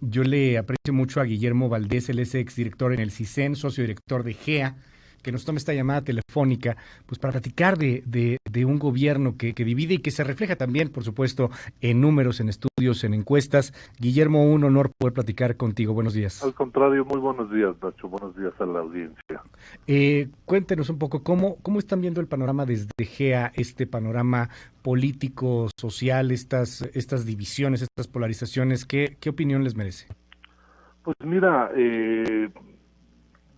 Yo le aprecio mucho a Guillermo Valdés, él es exdirector en el CISEN, socio director de GEA, que nos tome esta llamada telefónica, pues para platicar de un gobierno que divide y que se refleja también, por supuesto, en números, en estudios, en encuestas. Guillermo, un honor poder platicar contigo. Buenos Al días. contrario, muy buenos días, Nacho. Buenos días a la audiencia. Cuéntenos un poco, ¿cómo están viendo el panorama desde GEA, este panorama político, social, estas divisiones, estas polarizaciones? ¿Qué opinión les merece? Pues mira,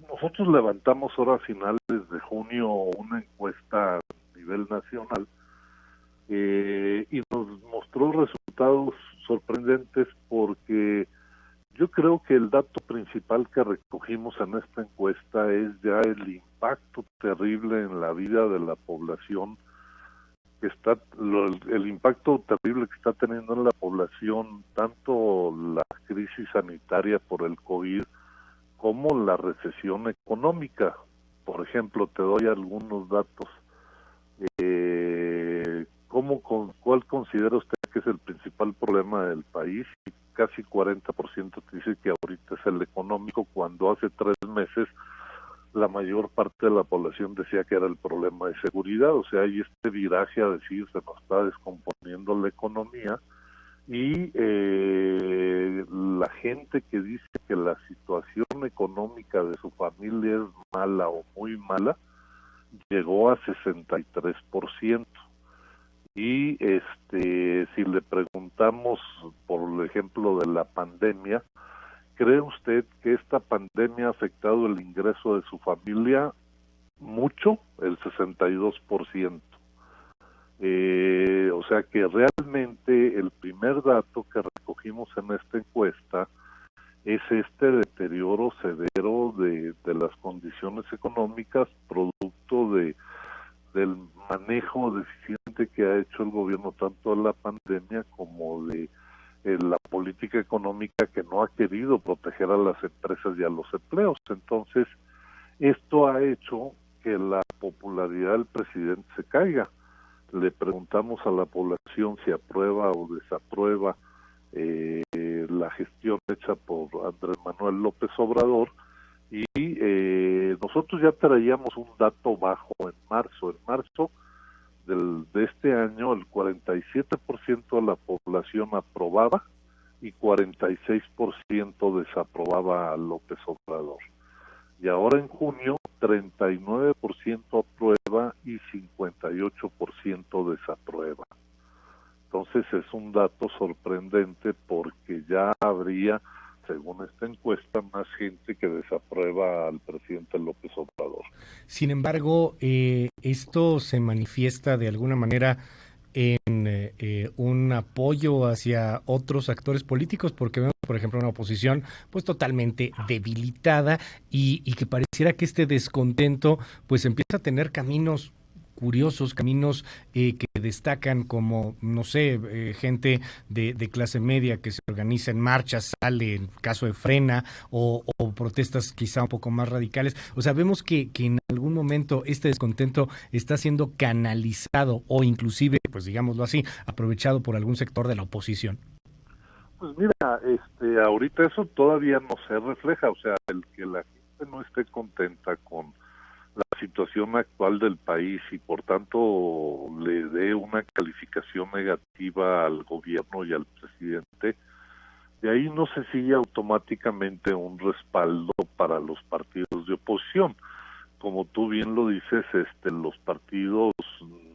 nosotros levantamos ahora a finales de junio una encuesta a nivel nacional y nos mostró resultados sorprendentes porque yo creo que el dato principal que recogimos en esta encuesta es ya el impacto terrible en la vida de la población el impacto terrible que está teniendo en la población tanto la crisis sanitaria por el COVID como la recesión económica. Por ejemplo, te doy algunos datos. ¿Cuál considera usted que es el principal problema del país? Casi 40% te dice que ahorita es el económico, cuando hace 3 meses la mayor parte de la población decía que era el problema de seguridad. O sea, hay este viraje a decir se nos está descomponiendo la economía y la gente que dice que la situación económica de su familia es mala o muy mala llegó a 63%. Y si le preguntamos por el ejemplo de la pandemia, ¿cree usted que esta pandemia ha afectado el ingreso de su familia? Mucho, el 62%. O sea que realmente el primer dato que recogimos en esta encuesta es este deterioro severo de las condiciones económicas, producto del manejo deficiente que ha hecho el gobierno tanto de la pandemia como de la política económica, que no ha querido proteger a las empresas y a los empleos. Entonces, esto ha hecho que la popularidad del presidente se caiga. Le preguntamos a la población si aprueba o desaprueba la gestión hecha por Andrés Manuel López Obrador, y nosotros ya traíamos un dato bajo en marzo. En marzo de este año, el 47% de la población aprobaba y 46% desaprobaba a López Obrador. Y ahora en junio, 39% aprueba y 58% desaprueba. Entonces es un dato sorprendente porque ya habría, según esta encuesta, más gente que desaprueba al presidente López Obrador. Sin embargo, esto se manifiesta de alguna manera en un apoyo hacia otros actores políticos, porque vemos, por ejemplo, una oposición pues totalmente debilitada y que pareciera que este descontento pues empieza a tener caminos curiosos, caminos que destacan como, no sé, gente de clase media que se organiza en marchas, sale en caso de Frena, o protestas quizá un poco más radicales. O sea, vemos que en algún momento este descontento está siendo canalizado o inclusive, pues digámoslo así, aprovechado por algún sector de la oposición. Pues mira, ahorita eso todavía no se refleja. O sea, el que la gente no esté contenta con la situación actual del país y por tanto le dé una calificación negativa al gobierno y al presidente, de ahí no se sigue automáticamente un respaldo para los partidos de oposición. Como tú bien lo dices, los partidos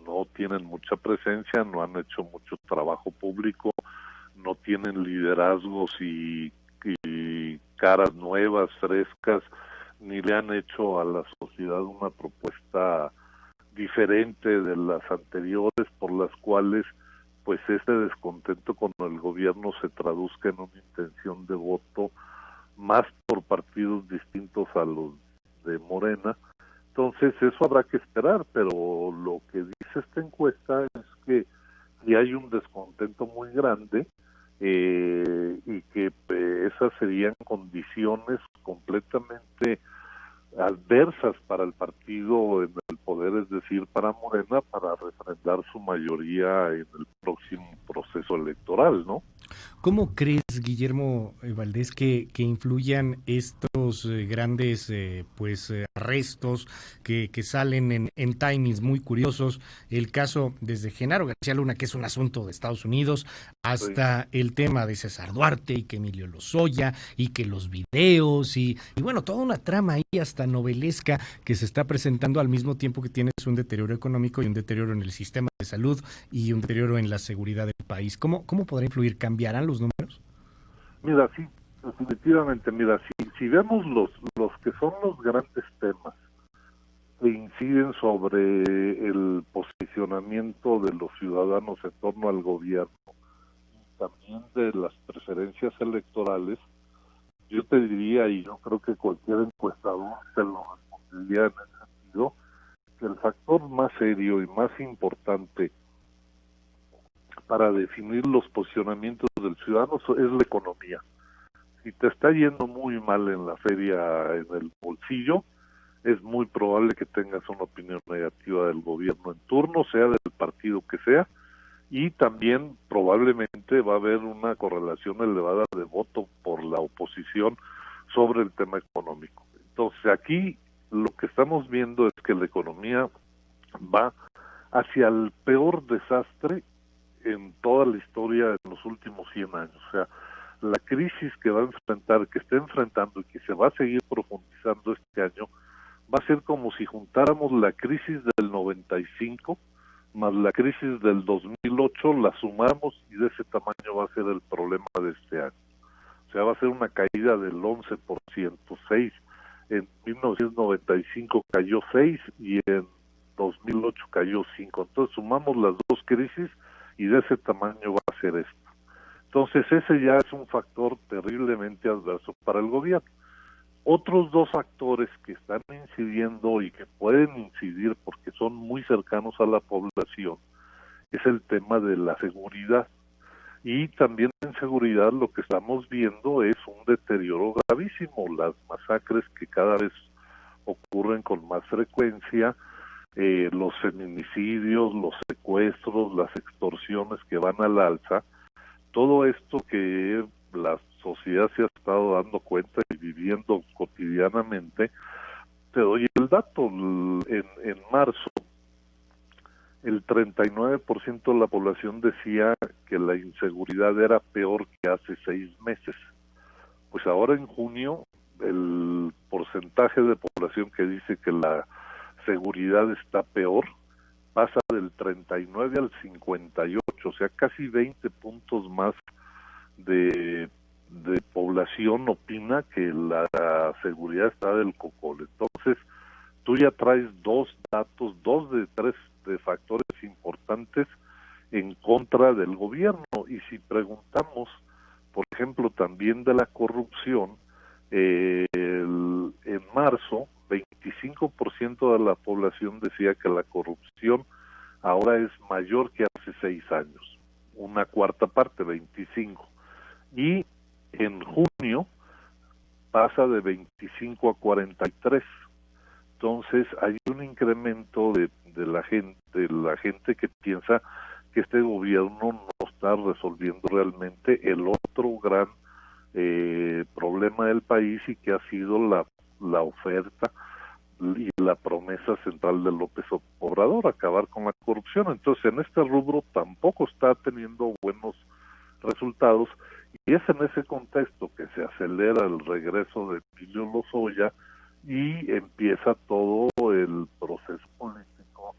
no tienen mucha presencia, no han hecho mucho trabajo público, no tienen liderazgos y caras nuevas, frescas, ni le han hecho a la sociedad una propuesta diferente de las anteriores, por las cuales pues este descontento con el gobierno se traduzca en una intención de voto más por partidos distintos a los de Morena. Entonces eso habrá que esperar, pero lo que dice esta encuesta es que si hay un descontento muy grande, y que esas serían condiciones completamente adversas para el partido en el poder, es decir, para Morena, para refrendar su mayoría en el próximo proceso electoral, ¿no? ¿Cómo crees, Guillermo Valdés, que influyan estos grandes arrestos que salen en timings muy curiosos? El caso desde Genaro García Luna, que es un asunto de Estados Unidos, Sí. hasta el tema de César Duarte y que Emilio Lozoya y que los videos y bueno, toda una trama ahí hasta novelesca que se está presentando al mismo tiempo que tienes un deterioro económico y un deterioro en el sistema de salud y un deterioro en la seguridad del país. ¿Cómo podrá influir? ¿Cambiarán los números? Mira, sí, definitivamente, mira, si vemos los que son los grandes temas que inciden sobre el posicionamiento de los ciudadanos en torno al gobierno, también de las preferencias electorales, yo te diría, y yo creo que cualquier encuestador te lo respondería en ese sentido, que el factor más serio y más importante para definir los posicionamientos del ciudadano es la economía. Si te está yendo muy mal en la feria, en el bolsillo, es muy probable que tengas una opinión negativa del gobierno en turno, sea del partido que sea, y también probablemente va a haber una correlación elevada de voto por la oposición sobre el tema económico. Entonces aquí lo que estamos viendo es que la economía va hacia el peor desastre en toda la historia en los últimos 100 años. O sea, la crisis que va a enfrentar, que está enfrentando y que se va a seguir profundizando este año, va a ser como si juntáramos la crisis del 95 más la crisis del 2008, la sumamos y de ese tamaño va a ser el problema de este año. O sea, va a ser una caída del 11%, 6. En 1995 cayó 6 y en 2008 cayó 5. Entonces sumamos las dos crisis y de ese tamaño va a ser esto. Entonces ese ya es un factor terriblemente adverso para el gobierno. Otros dos factores que están incidiendo y que pueden incidir porque son muy cercanos a la población es el tema de la seguridad. Y también en seguridad lo que estamos viendo es un deterioro gravísimo, las masacres que cada vez ocurren con más frecuencia, los feminicidios, los secuestros, las extorsiones que van al alza, todo esto que la sociedad se ha estado dando cuenta y viviendo cotidianamente. Te doy el dato, en marzo el 39% de la población decía que la inseguridad era peor que hace 6 meses. Pues ahora en junio el porcentaje de población que dice que la seguridad está peor pasa del 39 al 58, o sea, casi 20 puntos más de población opina que la seguridad está del cocol. Entonces, tú ya traes dos de tres de factores importantes en contra del gobierno. Y si preguntamos, por ejemplo, también de la corrupción, en marzo, 25% de la población decía que la corrupción ahora es mayor que hace 6 años, una cuarta parte, 25. Y en junio pasa de 25 a 43. Entonces hay un incremento de la gente que piensa que este gobierno no está resolviendo realmente el otro gran problema del país, y que ha sido la oferta y la promesa central de López Obrador, acabar con la corrupción. Entonces en este rubro tampoco está teniendo buenos resultados, y es en ese contexto que se acelera el regreso de Emilio Lozoya y empieza todo el proceso político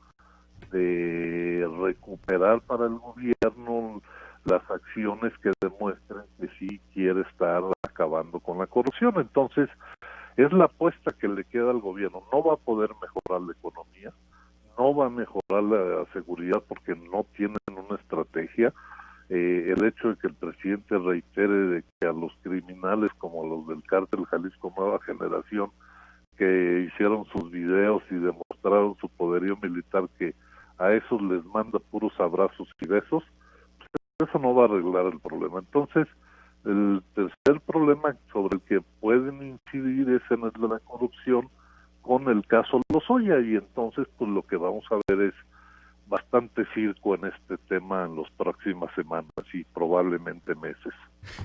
de recuperar para el gobierno las acciones que demuestren que sí quiere estar acabando con la corrupción. Entonces es la apuesta que le queda al gobierno. No va a poder mejorar la economía, no va a mejorar la seguridad porque no tienen una estrategia. El hecho de que el presidente reitere de que a los criminales como los del cártel Jalisco Nueva Generación, que hicieron sus videos y demostraron su poderío militar, que a esos les manda puros abrazos y besos, pues eso no va a arreglar el problema. Entonces, el tercer problema sobre el que pueden incidir es en el de la corrupción con el caso Lozoya, y entonces pues lo que vamos a ver es bastante circo en este tema en las próximas semanas y probablemente meses.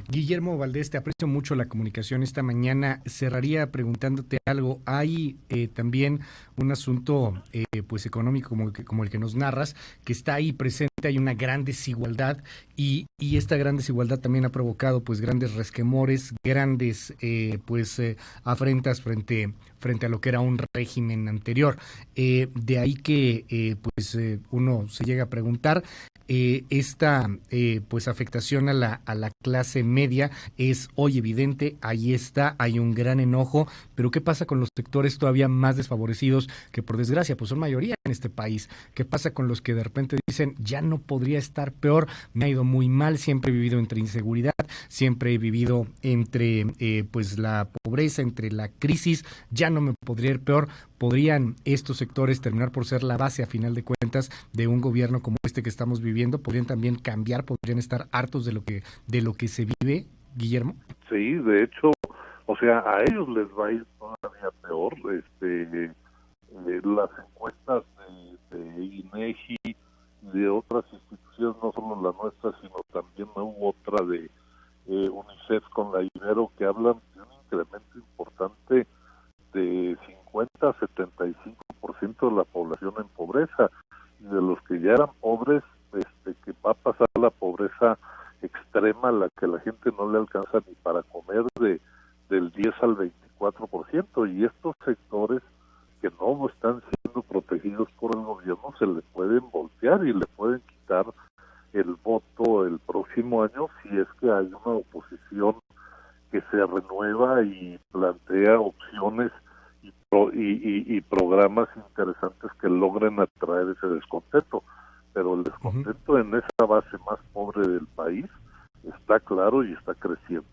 Guillermo Valdés, te aprecio mucho la comunicación esta mañana. Cerraría preguntándote algo. Hay también un asunto pues económico como el que nos narras, que está ahí presente. Hay una gran desigualdad y esta gran desigualdad también ha provocado pues grandes resquemores, grandes afrentas frente a lo que era un régimen anterior. De ahí que uno se llega a preguntar esta pues afectación a la clase media es hoy evidente, ahí está, hay un gran enojo, pero ¿qué pasa con los sectores todavía más desfavorecidos que por desgracia pues son mayoría en este país? ¿Qué pasa con los que de repente dicen ya no podría estar peor, me ha ido muy mal, siempre he vivido entre inseguridad, siempre he vivido entre pues la pobreza, entre la crisis, ya no me podría ir peor? ¿Podrían estos sectores terminar por ser la base a final de cuentas de un gobierno como este que estamos viviendo? ¿Podrían también cambiar? ¿Podrían estar hartos de lo que se vive, Guillermo? Sí, de hecho, o sea, a ellos les va a ir todavía peor. Las encuestas de INEGI y de otras instituciones, no solo la nuestra, sino también hubo otra de UNICEF con la Ibero, que hablan de un incremento importante de 50 a 75% de la población en pobreza, y de los que ya eran pobres, que va a pasar la pobreza extrema, la que la gente no le alcanza ni para comer, del 10 al 24%, y estos sectores que no están siendo protegidos por el gobierno se le pueden voltear y le pueden quitar el voto el próximo año si es que hay una oposición que se renueva y plantea opciones y programas interesantes que logren atraer ese descontento. Pero el descontento en esa base más pobre del país está claro y está creciendo.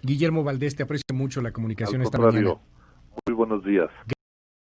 Guillermo Valdés, te aprecio mucho la comunicación Al esta contrario, mañana. muy buenos días.